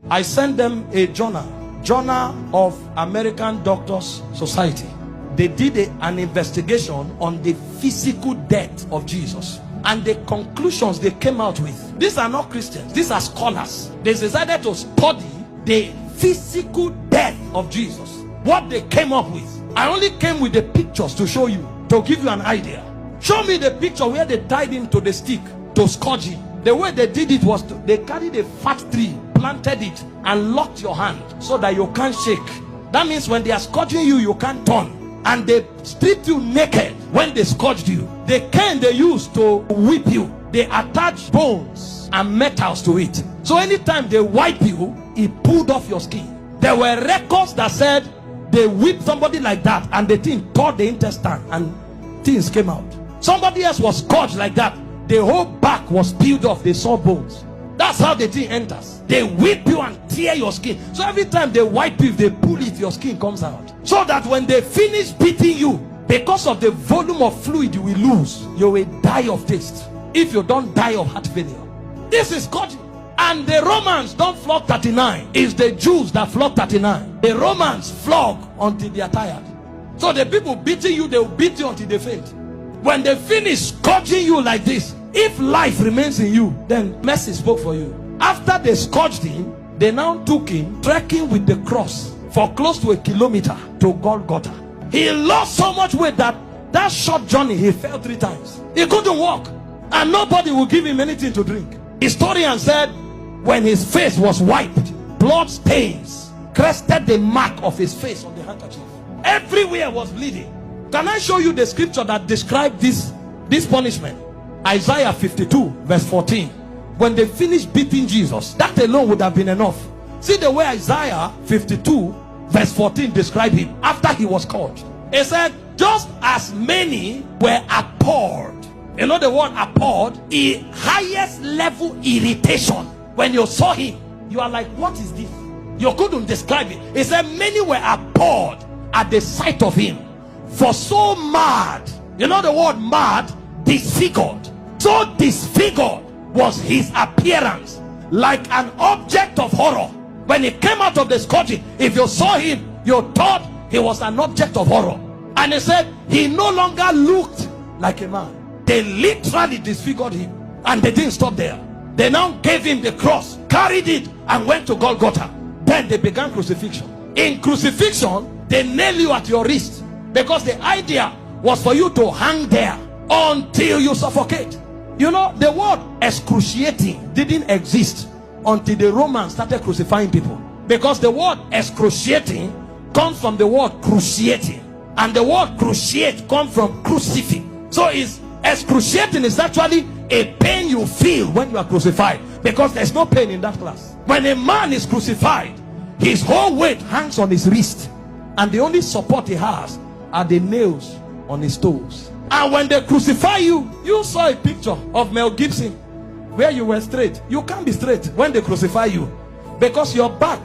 I sent them a journal of American Doctors Society. They did an investigation on the physical death of Jesus, and the conclusions they came out with. These are not Christians, these are scholars. They decided to study the physical death of Jesus. What they came up with, I only came with the pictures to show you, to give you an idea. Show me the picture where they tied him to the stick to scourge him. The way they did it was they carried a fat tree, planted it, and locked your hand so that you can't shake. That means when they are scourging you, you can't turn. And they stripped you naked when they scourged you. The cane they used to whip you, they attached bones and metals to it. So anytime they wipe you, it pulled off your skin. There were records that said they whipped somebody like that and the thing tore the intestine and things came out. Somebody else was scourged like that. The whole back was peeled off. They saw bones. That's how the thing enters. They whip you and tear your skin. So every time they wipe you, if they pull it, your skin comes out. So that when they finish beating you, because of the volume of fluid you will lose, you will die of taste. If you don't die of heart failure. This is scourging. And the Romans don't flog 39. It's the Jews that flog 39. The Romans flog until they are tired. So the people beating you, they will beat you until they faint. When they finish scourging you like this, if life remains in you, then mercy spoke for you. After they scourged him, they now took him trekking with the cross for close to 1 kilometer to Golgotha. He lost so much weight that short journey he fell 3 times. He couldn't walk, and nobody would give him anything to drink. Historian said when his face was wiped, blood stains crested the mark of his face on the handkerchief. Everywhere was bleeding. Can I show you the scripture that described this punishment? Isaiah 52 verse 14. When they finished beating Jesus, that alone would have been enough. See the way Isaiah 52 verse 14 described him after he was scourged. It said, just as many were appalled. You know the word appalled? The highest level irritation. When you saw him, you are like, what is this? You couldn't describe it. It said many were appalled at the sight of him. For so mad, you know the word mad? Disfigured. So disfigured was his appearance, like an object of horror. When he came out of the scourging, if you saw him, you thought he was an object of horror. And he said he no longer looked like a man. They literally disfigured him, and they didn't stop there. They now gave him the cross, carried it, and went to Golgotha. Then they began crucifixion. In crucifixion, they nail you at your wrist, because the idea was for you to hang there until you suffocate. You know, the word excruciating didn't exist until the Romans started crucifying people, because the word excruciating comes from the word cruciating, and the word cruciate comes from crucifix. So it's excruciating is actually a pain you feel when you are crucified, because there's no pain in that class. When a man is crucified, his whole weight hangs on his wrist, and the only support he has are the nails on his toes. And when they crucify you, you saw a picture of Mel Gibson where you were straight. You can't be straight when they crucify you, because your back,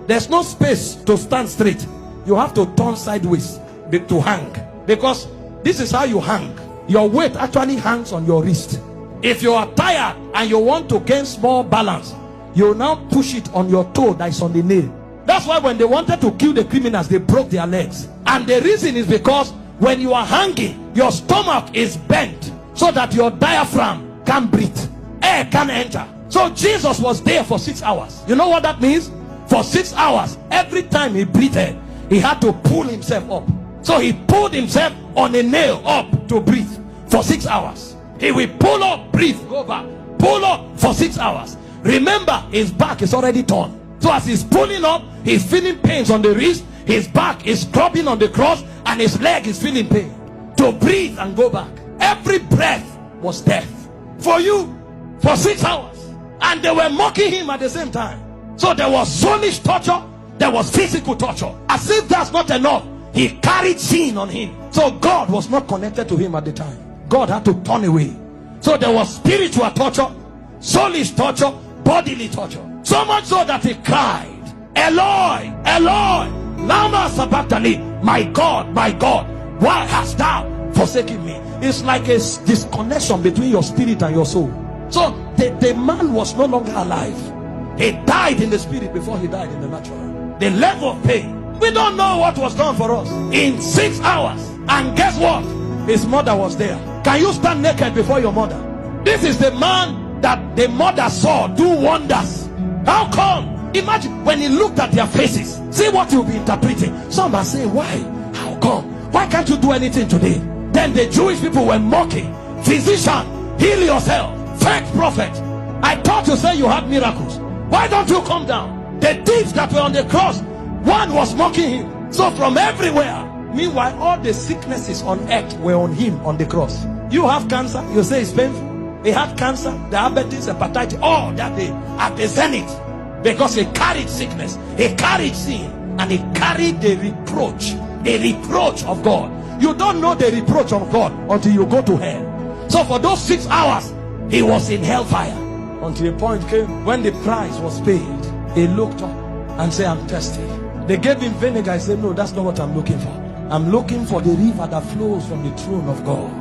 there's no space to stand straight. You have to turn sideways to hang, because this is how you hang. Your weight actually hangs on your wrist. If you are tired and you want to gain small balance, you now push it on your toe that is on the nail. That's why when they wanted to kill the criminals, they broke their legs. And the reason is because when you are hanging, your stomach is bent so that your diaphragm can't breathe. Air can't enter. So Jesus was there for 6 hours. You know what that means? For 6 hours, every time he breathed, he had to pull himself up. So he pulled himself on a nail up to breathe for 6 hours. He will pull up, breathe, go back, pull up for 6 hours. Remember, his back is already torn. So as he's pulling up, he's feeling pains on the wrist, his back is scrubbing on the cross, and his leg is feeling pain. To breathe and go back. Every breath was death for you for 6 hours. And they were mocking him at the same time. So there was soulish torture, there was physical torture. As if that's not enough, he carried sin on him. So God was not connected to him at the time. God had to turn away. So there was spiritual torture, soulish torture, bodily torture. So much so that he cried, Eloi, Eloi, lama sabachthani, my God, why hast thou forsaken me? It's like a disconnection between your spirit and your soul. So the man was no longer alive. He died in the spirit before he died in the natural. The level of pain. We don't know what was done for us in 6 hours. And guess what? His mother was there. Can you stand naked before your mother? This is the man that the mother saw do wonders. How come? Imagine when he looked at their faces. See what you'll be interpreting. Some are saying, why? How come? Why can't you do anything today? Then the Jewish people were mocking. Physician, heal yourself. Fake prophet. I thought you said you had miracles. Why don't you come down? The thieves that were on the cross, one was mocking him. So from everywhere. Meanwhile, all the sicknesses on earth were on him on the cross. You have cancer, you say it's painful. He had cancer, diabetes, hepatitis, all that day at the zenith. Because he carried sickness, he carried sin, and he carried the reproach of God. You don't know the reproach of God until you go to hell. So for those 6 hours, he was in hellfire. Until a point came when the price was paid. He looked up and said, I'm thirsty. They gave him vinegar. He said, no, that's not what I'm looking for. I'm looking for the river that flows from the throne of God.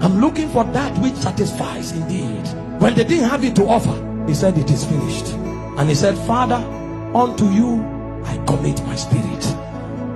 I'm looking for that which satisfies indeed. When they didn't have it to offer, he said, it is finished. And he said, Father, unto you I commit my spirit.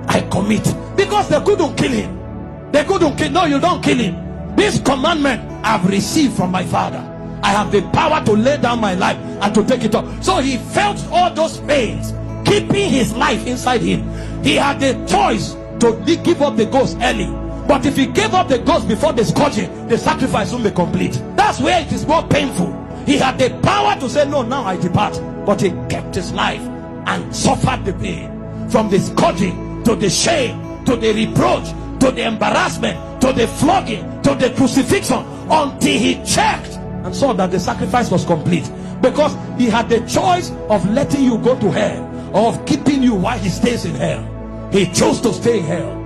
I commit. Because they couldn't kill him. They couldn't kill. No, you don't kill him. This commandment I've received from my Father. I have the power to lay down my life and to take it up. So he felt all those pains, keeping his life inside him. He had the choice to give up the ghost early. But if he gave up the ghost before the scourging, the sacrifice won't be complete. That's where it is more painful. He had the power to say, no, now I depart. But he kept his life and suffered the pain. From the scourging, to the shame, to the reproach, to the embarrassment, to the flogging, to the crucifixion, until he checked and saw that the sacrifice was complete. Because he had the choice of letting you go to hell, or of keeping you while he stays in hell. He chose to stay in hell.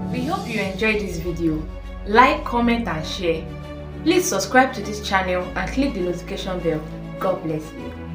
We hope you enjoyed this video. Like, comment and share. Please subscribe to this channel and click the notification bell. God bless you.